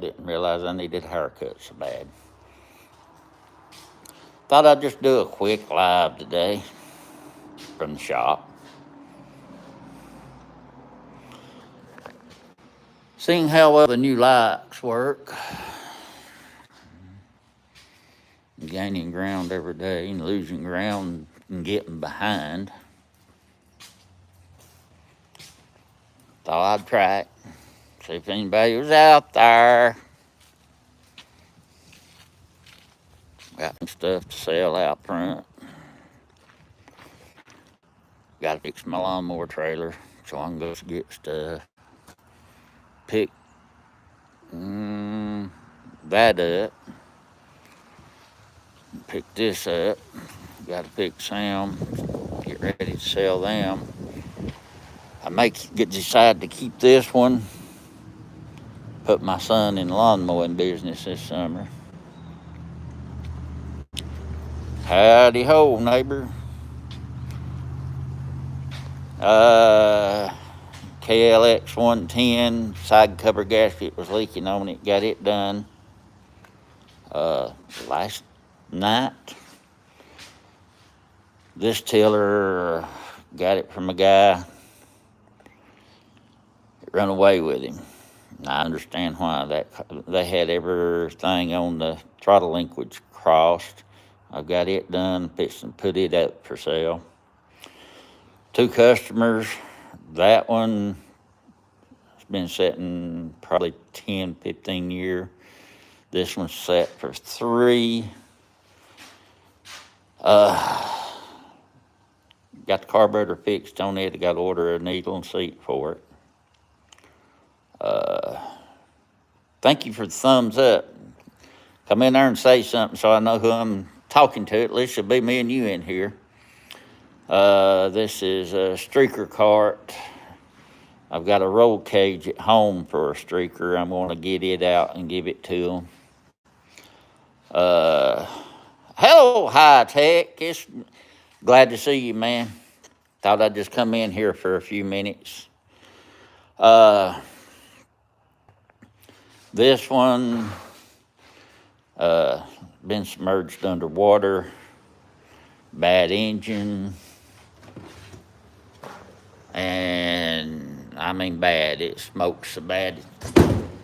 didn't realize I needed a haircut so bad. Thought I'd just do a quick live today from the shop. Seeing how well the new lights work. Gaining ground every day and losing ground and getting behind. Thought I'd try it. See if anybody was out there. Got some stuff to sell out front. Got to fix my lawnmower trailer so I can go get stuff. Pick that up. Pick this up. Got to fix them. Get ready to sell them. I may decide to keep this one. Put my son in lawn mowing business this summer. Howdy ho, neighbor. KLX 110 side cover gasket was leaking on it. Got it done last night. This tiller, got it from a guy. It run away with him. I understand why. That they had everything on the throttle linkage crossed. I've got it done, fixing to put it up for sale. 2 customers. That one has been sitting probably 10, 15 years. This one's set for 3. Got the carburetor fixed on it. I got to order a needle and seat for it. Thank you for the thumbs up. Come in there and say something so I know who I'm talking to. At least it'll be me and you in here. This is a streaker cart. I've got a roll cage at home for a streaker. I'm going to get it out and give it to them. Hello, High Tech. It's glad to see you, man. Thought I'd just come in here for a few minutes. This one been submerged underwater. Bad engine. And I mean bad. It smokes so bad.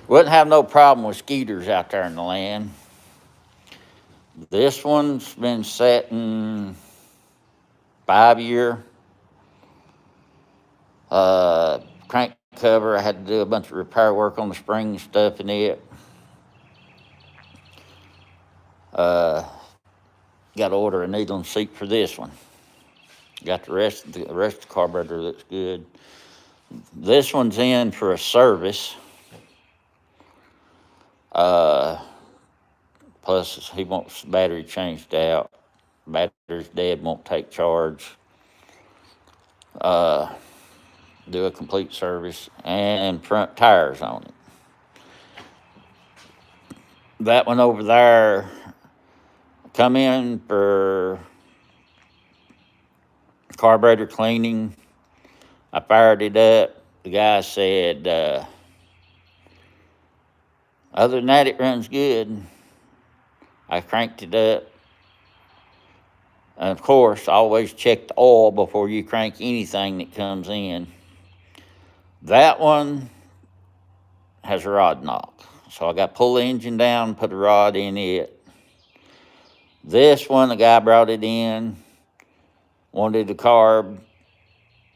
Wouldn't have no problem with skeeters out there in the land. This one's been setting 5 year. Crank cover. I had to do a bunch of repair work on the spring and stuff in it. Got to order a needle and seat for this one. Got the rest of the carburetor looks good. This one's in for a service. Plus, he wants the battery changed out. Battery's dead, won't take charge. Do a complete service and front tires on it. That one over there, come in for carburetor cleaning. I fired it up. The guy said, other than that, it runs good. I cranked it up. And of course, always check the oil before you crank anything that comes in. That one has a rod knock. So I got to pull the engine down, put a rod in it. This one, the guy brought it in, wanted the carb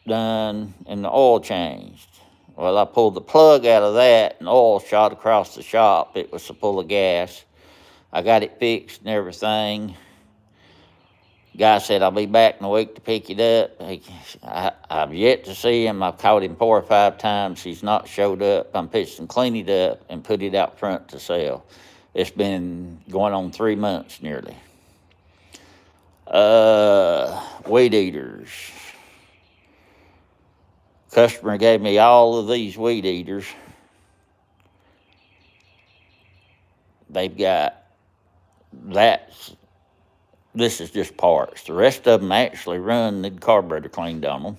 done and the oil changed. Well, I pulled the plug out of that and oil shot across the shop. It was full of gas. I got it fixed and everything. Guy said, I'll be back in a week to pick it up. I've yet to see him. I've called him 4 or 5 times. He's not showed up. I'm fixing to clean it up and put it out front to sell. It's been going on 3 months nearly. Weed eaters. Customer gave me all of these weed eaters. They've got that. This is just parts. The rest of them actually run, the carburetor cleaned on them.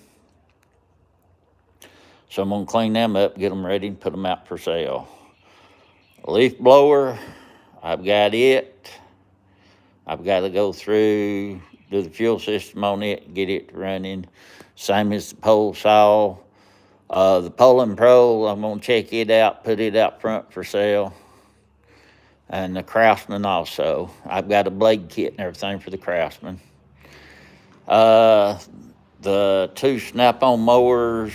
So I'm going to clean them up, get them ready, and put them out for sale. Leaf blower, I've got it. I've got to go through, do the fuel system on it, get it running. Same as the pole saw. The Poland Pro, I'm going to check it out, put it out front for sale. And the Craftsman also. I've got a blade kit and everything for the Craftsman. The 2 snap-on mowers,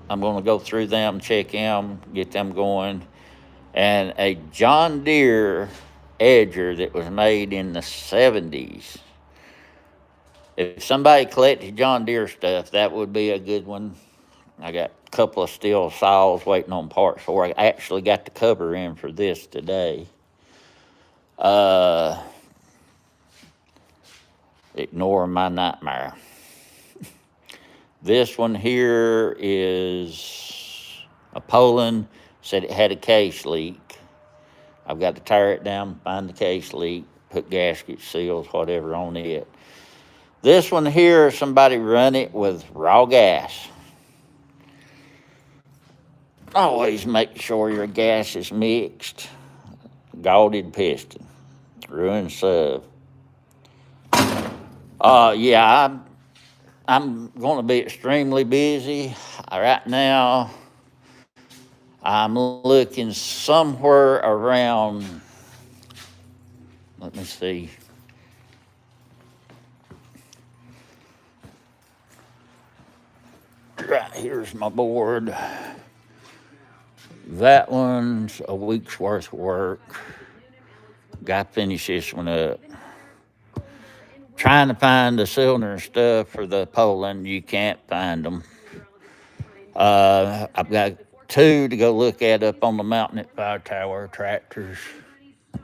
I'm going to go through them, check them, get them going. And a John Deere edger that was made in the 70s. If somebody collected John Deere stuff, that would be a good one. I got a couple of steel saws waiting on parts for. I actually got the cover in for this today. Ignore my nightmare. This one here is a Poland. Said it had a case leak. I've got to tear it down, find the case leak, put gaskets, seals, whatever on it. This one here, somebody run it with raw gas. Always make sure your gas is mixed. Galded piston. Ruined sub. Yeah, I'm going to be extremely busy. Right now, I'm looking somewhere around, let me see. Right here's my board. That one's a week's worth of work. Got to finish this one up. Trying to find the cylinder and stuff for the Poland, you can't find them. I've got 2 to go look at up on the mountain at Fire Tower, tractors,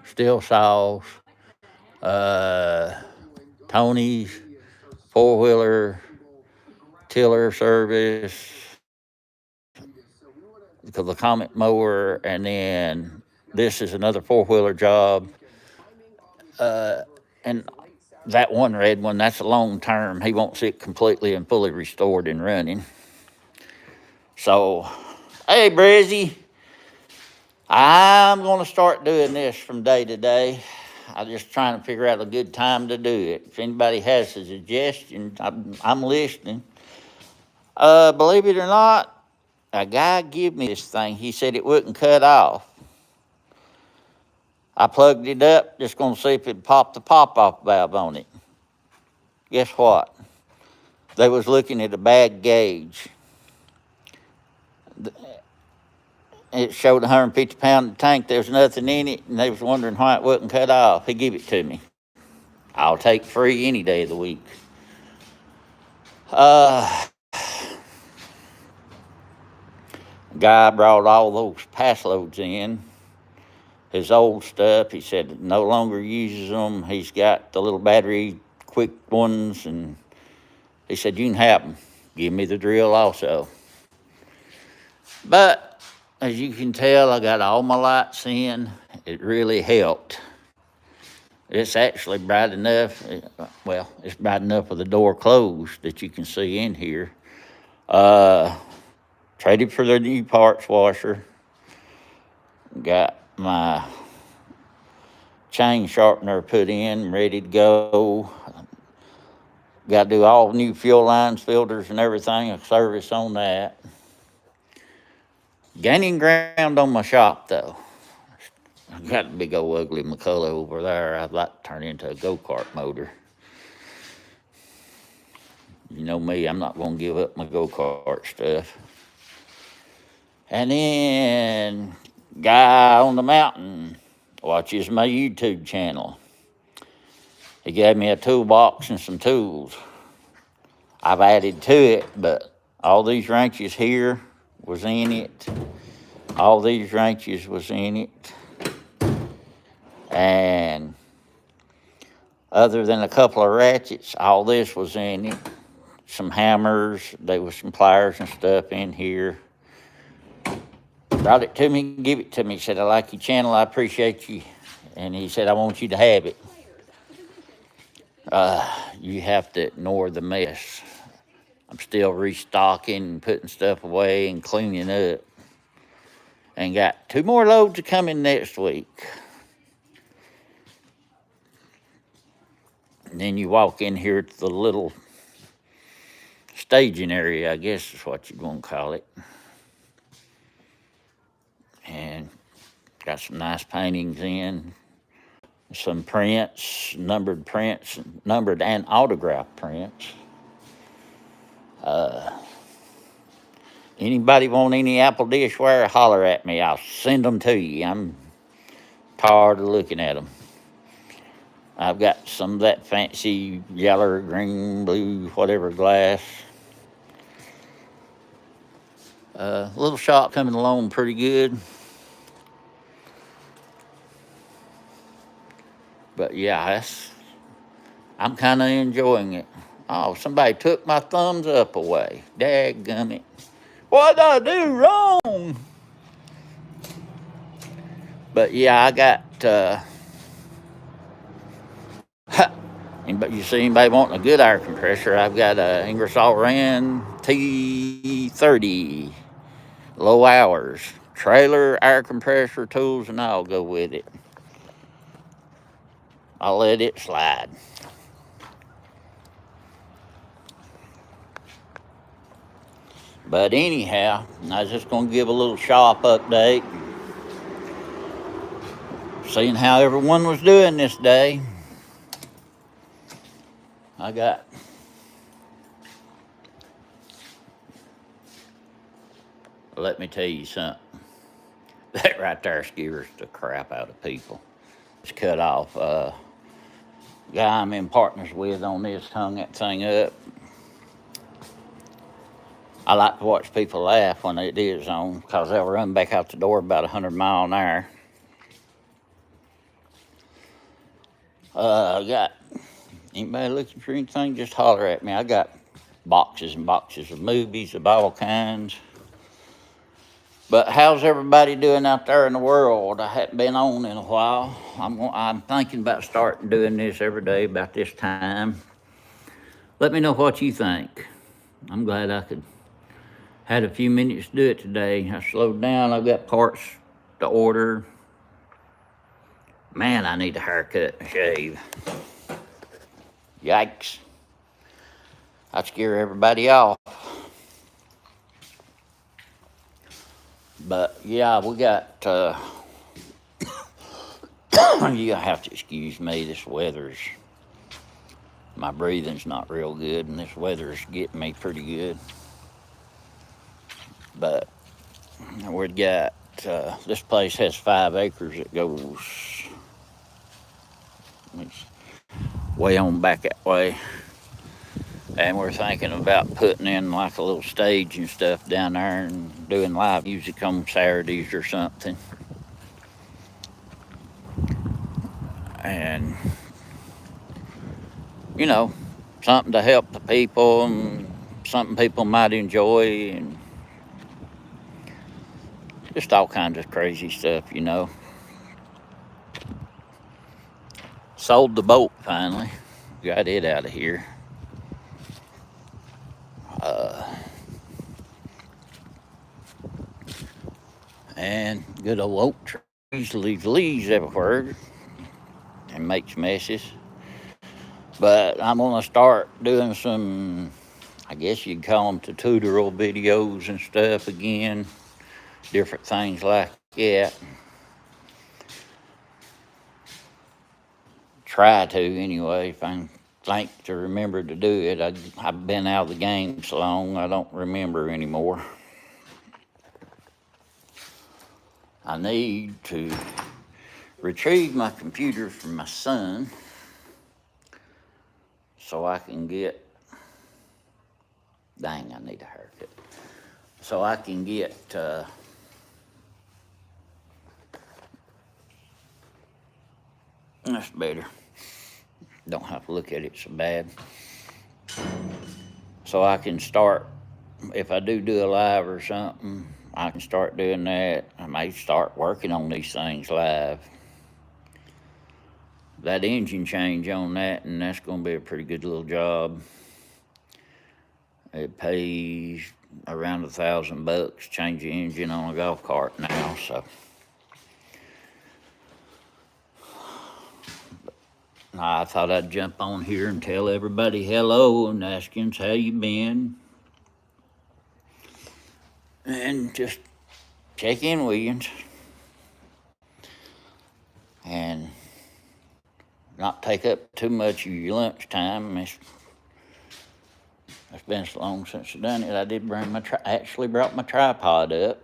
steel saws, Tony's, 4-wheeler, tiller service, the Comet mower, and then this is another 4-wheeler job. And that one red one, that's a long term. He wants it completely and fully restored and running. So, hey, Brizzy, I'm going to start doing this from day to day. I'm just trying to figure out a good time to do it. If anybody has a suggestion, I'm listening. Believe it or not, a guy gave me this thing. He said it wouldn't cut off. I plugged it up, just going to see if it popped the pop-off valve on it. Guess what? They was looking at a bad gauge. It showed 150-pound tank. There was nothing in it, and they was wondering why it wasn't cut off. He gave it to me. I'll take free any day of the week. Guy brought all those pass loads in. His old stuff, he said, no longer uses them. He's got the little battery quick ones, and he said, you can have them. Give me the drill also. But as you can tell, I got all my lights in. It really helped. It's actually bright enough. Well, it's bright enough with the door closed that you can see in here. Traded for the new parts washer. Got my chain sharpener put in, ready to go. Got to do all new fuel lines, filters, and everything, a service on that. Gaining ground on my shop, though. I got a big old ugly McCullough over there. I'd like to turn into a go-kart motor. You know me, I'm not going to give up my go-kart stuff. And then, guy on the mountain watches my YouTube channel. He gave me a toolbox and some tools. I've added to it, but all these wrenches here was in it. All these wrenches was in it. And other than a couple of ratchets, all this was in it. Some hammers, there was some pliers and stuff in here. Brought it to me, give it to me. He said, I like your channel, I appreciate you. And he said, I want you to have it. You have to ignore the mess. I'm still restocking and putting stuff away and cleaning up. And got 2 more loads coming next week. And then you walk in here to the little staging area, I guess is what you'd want to call it. And got some nice paintings in, some prints, numbered and autographed prints. Anybody want any Apple dishware, holler at me. I'll send them to you. I'm tired of looking at them. I've got some of that fancy yellow, green, blue, whatever glass. Little shop coming along pretty good. But yeah, I'm kind of enjoying it. Oh, somebody took my thumbs up away. Dadgummit. What did I do wrong? But yeah, I got, you see anybody wanting a good air compressor, I've got a Ingersoll Rand T30, low hours, trailer, air compressor, tools, and I'll go with it. I'll let it slide. But anyhow, I was just going to give a little shop update, seeing how everyone was doing this day. Let me tell you something. That right there scares the crap out of people. It's cut off. Guy I'm in partners with on this hung that thing up. I like to watch people laugh when it is on, because they'll run back out the door about 100 miles an hour. I got anybody looking for anything, just holler at me. I got boxes and boxes of movies of all kinds. But how's everybody doing out there in the world? I haven't been on in a while. I'm thinking about starting doing this every day about this time. Let me know what you think. I'm glad I had a few minutes to do it today. I slowed down. I've got parts to order. Man, I need a haircut and a shave. Yikes. I'd scare everybody off. But yeah, we got, you have to excuse me, this weather's, my breathing's not real good, and this weather's getting me pretty good. But we've got, this place has 5 acres. It goes, it's way on back that way. And we're thinking about putting in like a little stage and stuff down there and doing live music on Saturdays or something. And, you know, something to help the people and something people might enjoy, and just all kinds of crazy stuff, you know. Sold the boat finally. Got it out of here. And good old oak trees leaves leaves everywhere and makes messes. But I'm going to start doing some, I guess you'd call them tutorial videos and stuff again. Different things like that. Try to anyway, if I think to remember to do it. I've been out of the game so long, I don't remember anymore. I need to retrieve my computer from my son so I can get, dang, I need a haircut. So I can get, that's better. Don't have to look at it so bad. So I can start, if I do a live or something, I can start doing that. I may start working on these things live. That engine change on that, and that's going to be a pretty good little job. It pays around $1,000. Change the engine on a golf cart now, so. I thought I'd jump on here and tell everybody hello and ask you how you been. And just check in with you. And not take up too much of your lunch time. It's been so long since I done it. I did bring actually brought my tripod up.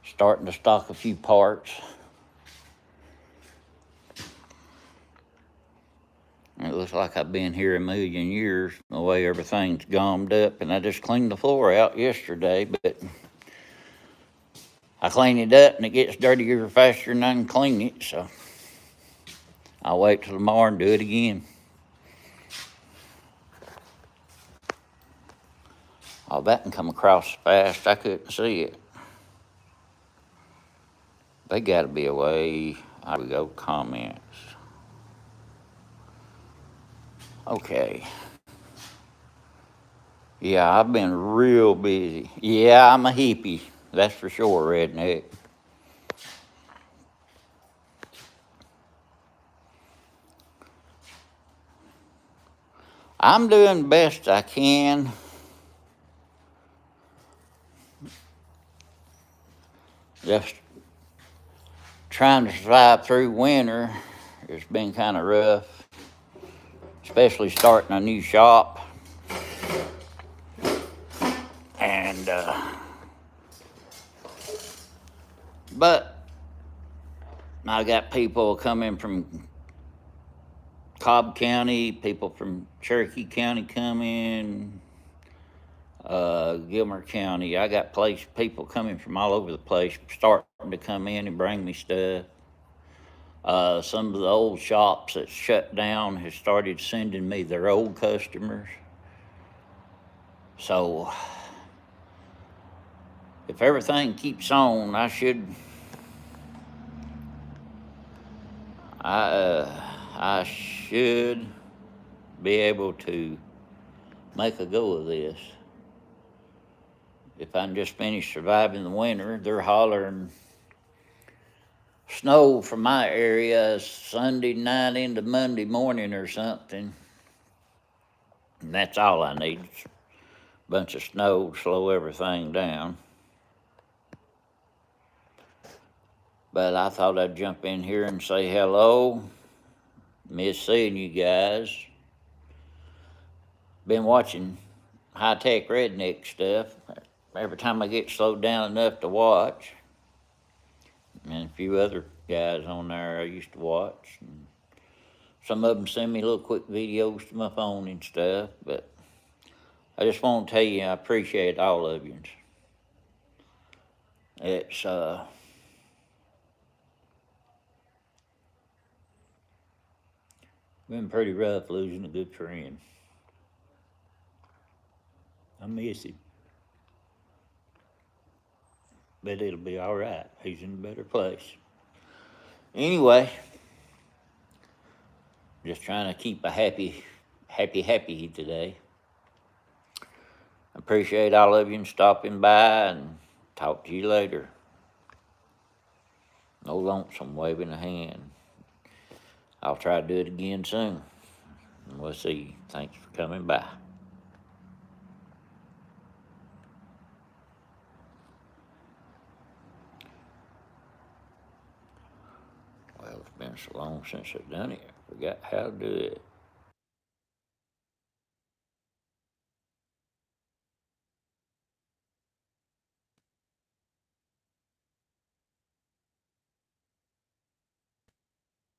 Starting to stock a few parts. It looks like I've been here a million years, the way everything's gummed up. And I just cleaned the floor out yesterday, but I clean it up and it gets dirtier faster than I can clean it, so I'll wait till tomorrow and do it again. Oh, that can come across fast, I couldn't see it. They gotta be away. There we go, comments. Okay. Yeah, I've been real busy. Yeah, I'm a hippie, that's for sure, redneck. I'm doing the best I can. Just trying to survive through winter. It's been kind of rough, especially starting a new shop. And, but I got people coming from Cobb County, people from Cherokee County coming, Gilmer County. I got people coming from all over the place starting to come in and bring me stuff. Some of the old shops that shut down have started sending me their old customers. So if everything keeps on, I should be able to make a go of this. If I can just finish surviving the winter, they're hollering snow from my area Sunday night into Monday morning or something. And that's all I need. A bunch of snow to slow everything down. But I thought I'd jump in here and say hello. Miss seeing you guys. Been watching high-tech redneck stuff. Every time I get slowed down enough to watch. And a few other guys on there I used to watch. And some of them send me little quick videos to my phone and stuff. But I just want to tell you I appreciate all of you. It's been pretty rough losing a good friend. I miss him. But it'll be all right. He's in a better place. Anyway, just trying to keep a happy today. I appreciate all of you stopping by, and talk to you later. No lonesome waving a hand. I'll try to do it again soon. And we'll see. Thanks for coming by. Well, it's been so long since I've done it. I forgot how to do it.